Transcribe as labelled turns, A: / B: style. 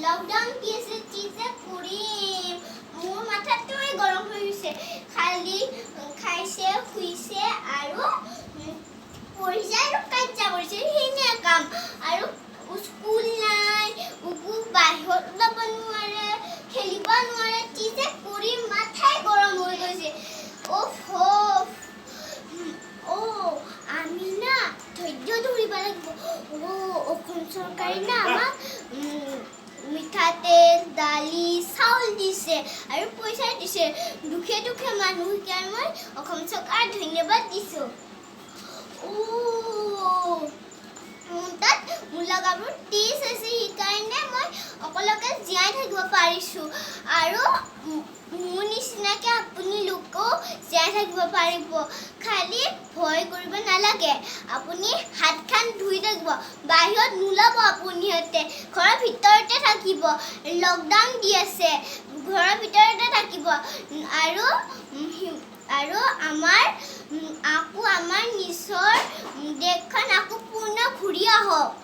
A: lockdown কি আছে চিজে কৰিম মোৰ মাথাটোই গৰম হৈ গৈছে খালি খাইছে খুইছে আৰু পঢ়িছে আৰু কাজ্জা কৰিছে হেনে কাম আৰু স্কুল নাই উকু বাহিৰত ওলাব নোৱাৰে খেলিব নোৱাৰে চিজে কৰিম মাথাই গৰম হৈ গৈছে ওফো ও আমি না ধৈৰ্য ধৰিব লাগিব অসম চৰকাৰে না আমাক মিঠাতেল দালি চাউল দিছে আৰু পইচা দিছে দুখে দুখে মানুহকে মই অসম চৰকাৰ ধন্যবাদ দিছো তাত মূলাগাবোৰ টিছ আছে সেইকাৰণে মই অকলকে জীয়াই থাকিব পাৰিছো আৰু মোৰ নিচিনাকে আপুনি লোকো জীয়াই থাকিব পাৰিব খালি ভয় কৰিব নালাগে আপুনি হাতখন ধুই থাকিব বাহিৰত নোলাব আপুনি হতে ঘৰৰ ভিতৰতে থাকিব লকডাউন দি আছে ঘৰৰ ভিতৰতে থাকিব আৰু আমাৰ নিজৰ দেশখন আকৌ পুনৰ ঘূৰি আহক